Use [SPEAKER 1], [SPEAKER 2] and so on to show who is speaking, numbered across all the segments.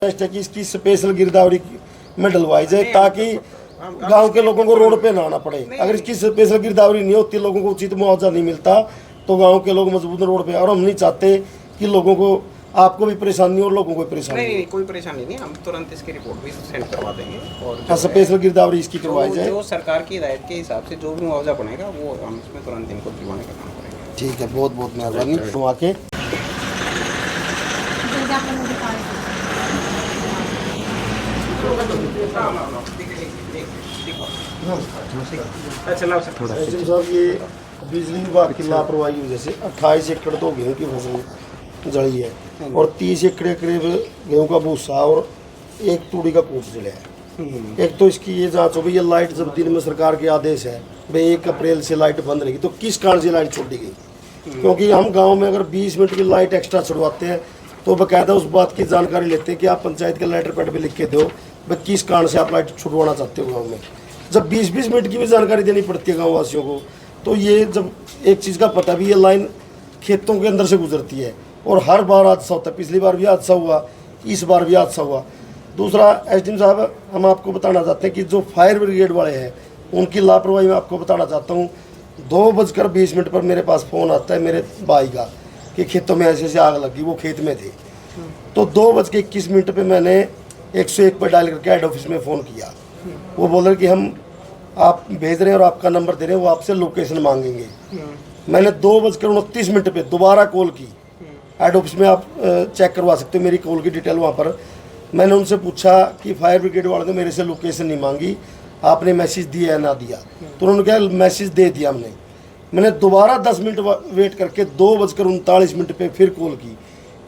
[SPEAKER 1] है कि इसकी स्पेशल गिरदावरी में डलवाई जाए ताकि गांव के लोगों को रोड पे ना आना पड़े। अगर इसकी स्पेशल गिरदावरी नहीं होती, लोगों को उचित मुआवजा नहीं मिलता, तो गांव के लोग मजबूत रोड पे। और हम नहीं चाहते कि लोगों को, आपको भी परेशानी और लोगों को परेशानी।
[SPEAKER 2] नहीं, कोई परेशानी नहीं, हम तुरंत इसकी रिपोर्ट भी सेंड करवा देंगे और
[SPEAKER 1] स्पेशल गिरदावरी इसकी करवाई जाए।
[SPEAKER 2] जो सरकार की हिदायत के हिसाब से जो भी मुआवजा बनेगा वो हम इसमें तुरंत इनको दिलवाने का काम करेंगे।
[SPEAKER 1] ठीक है, बहुत बहुत मेहरबानी। वहाँ के साहब, ये बिजली विभाग की लापरवाही की वजह से 28 एकड़ तो गेहूँ की फसल जली है और 30 एकड़ करीब गेहूँ का भूसा और एक तूड़ी का कूट जला है। एक तो इसकी ये जांच हो गई, ये लाइट जब दिन में सरकार के आदेश है भाई 1 अप्रैल से लाइट बंद रहेगी, तो किस कारण से लाइट छोड़ दी गई? क्योंकि हम गांव में अगर 20 मिनट की लाइट एक्स्ट्रा छुड़वाते हैं तो बाकायदा उस बात की जानकारी लेते हैं कि आप पंचायत के लेटर पैड पे लिख के दो भाई किस कारण से आप लाइट छुड़वाना चाहते हो गाँव में। जब 20-20 मिनट की भी जानकारी देनी पड़ती है गाँव वासियों को, तो ये जब एक चीज़ का पता भी, ये लाइन खेतों के अंदर से गुजरती है और हर बार हादसा होता है। पिछली बार भी हादसा हुआ, इस बार भी हादसा हुआ। दूसरा, एसडीएम साहब, हम आपको बताना चाहते हैं कि जो फायर ब्रिगेड वाले हैं उनकी लापरवाही मैं आपको बताना चाहता हूँ। 2:20 पर मेरे पास फ़ोन आता है मेरे भाई का कि खेतों में ऐसे आग लगी, वो खेत में थे। तो 2:21 पे मैंने 101 पर डायल करके हेड ऑफिस में फ़ोन किया। वो बोल रहे कि हम आप भेज रहे हैं और आपका नंबर दे रहे हैं, वो आपसे लोकेशन मांगेंगे। मैंने 2:29 पे दोबारा कॉल की हेड ऑफिस में, आप चेक करवा सकते हो मेरी कॉल की डिटेल वहाँ पर। मैंने उनसे पूछा कि फायर ब्रिगेड वाले ने मेरे से लोकेशन नहीं मांगी, आपने मैसेज दिया है ना दिया? तो उन्होंने कहा मैसेज दे दिया हमने। मैंने दोबारा 10 मिनट वेट करके 2:39 पे फिर कॉल की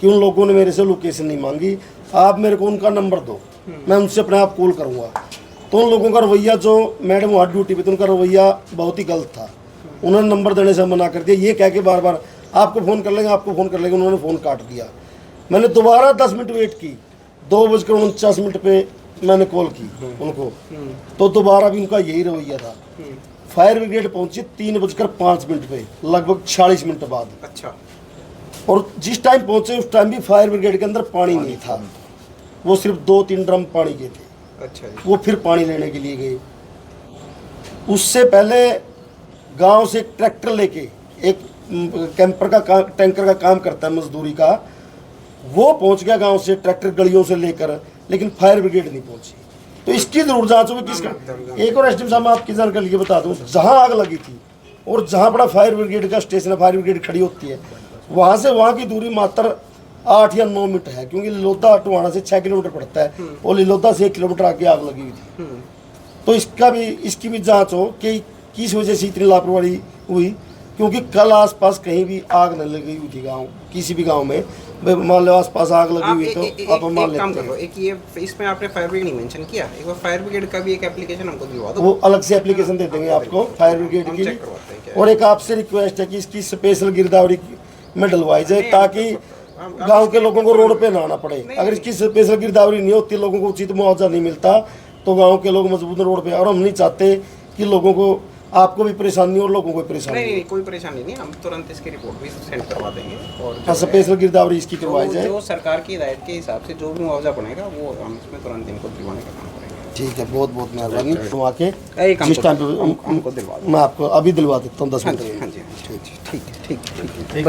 [SPEAKER 1] कि उन लोगों ने मेरे से लोकेशन नहीं मांगी, आप मेरे को उनका नंबर दो, मैं उनसे अपने आप कॉल करूँगा। तो उन लोगों का रवैया, जो मैडम वहाँ ड्यूटी पे, तो उनका रवैया बहुत ही गलत था। उन्होंने नंबर देने से मना कर दिया, ये कह के बार बार आपको फ़ोन कर लेंगे, आपको फ़ोन कर लेंगे। उन्होंने फ़ोन काट दिया। मैंने दोबारा 10 मिनट वेट की, 2:49 पे मैंने कॉल की उनको, तो दोबारा भी उनका यही रवैया था। फायर ब्रिगेड पहुंची 3:05 पे, लगभग 46 मिनट बाद।
[SPEAKER 2] अच्छा।
[SPEAKER 1] और जिस टाइम पहुंचे उस टाइम भी फायर ब्रिगेड के अंदर पानी नहीं था, वो सिर्फ 2-3 ड्रम पानी के थे।
[SPEAKER 2] अच्छा।
[SPEAKER 1] वो फिर पानी लेने के लिए गए। उससे पहले गांव से एक ट्रैक्टर लेके, एक कैंपर का टैंकर का काम करता है मजदूरी का, वो पहुंच गया गांव से ट्रैक्टर गलियों से लेकर, लेकिन फायर ब्रिगेड नहीं पहुंची। तो इसकी जरूर जांच होगी किसका। एक और एसडीएम साहब, मैं आपकी जानकारी लिए बता दूं, जहां आग लगी थी और जहां बड़ा फायर ब्रिगेड का स्टेशन है, फायर ब्रिगेड खड़ी होती है, वहां से वहां की दूरी मात्र 8 या 9 मिनट है, क्योंकि लिलोदा टोहाना से 6 किलोमीटर पड़ता है और लिलोदा से 1 किलोमीटर आगे आग लगी हुई थी। तो इसकी भी जांच हो कि किस वजह से इतनी लापरवाही हुई, क्योंकि कल आसपास कहीं भी आग न लगी हुई थी गांव, किसी भी गांव में। मान लो आसपास आग लगी हुई तो आप मान लेते हैं।
[SPEAKER 2] एक ये इसमें आपने फायर ब्रिगेड नहीं मेंशन किया, एक बार फायर ब्रिगेड का भी एक एप्लीकेशन हमको दिलवा दो।
[SPEAKER 1] वो अलग से एप्लीकेशन दे देंगे आपको फायर ब्रिगेड की। और एक आपसे रिक्वेस्ट है कि इसकी स्पेशल गिरदावरी में डलवाई जाए ताकि गांव के लोगों को रोड पे ना आना पड़े। अगर इसकी स्पेशल गिरदावरी नहीं होती, लोगों को उचित मुआवजा नहीं मिलता, तो गांव के लोग मजबूत रोड पे। और हम नहीं चाहते कि लोगों को, आपको भी परेशानी और लोगों को परेशानी।
[SPEAKER 2] नहीं, कोई परेशानी नहीं, हम तुरंत इसकी रिपोर्ट भी सेंड करवा देंगे और
[SPEAKER 1] स्पेशल गिरदावरी इसकी करवाई जाए।
[SPEAKER 2] जो सरकार की हिदायत के हिसाब से जो भी मुआवजा बनेगा वो हम इसमें तुरंत इनको दिलवाने का काम करेंगे।
[SPEAKER 1] ठीक है, बहुत बहुत मेहरबानी। वहाँ के
[SPEAKER 2] जिस टाइम हमको दिलवा दो,
[SPEAKER 1] मैं आपको अभी दिलवा देता हूँ 10 मिनट में।
[SPEAKER 2] हाँ जी, ठीक है।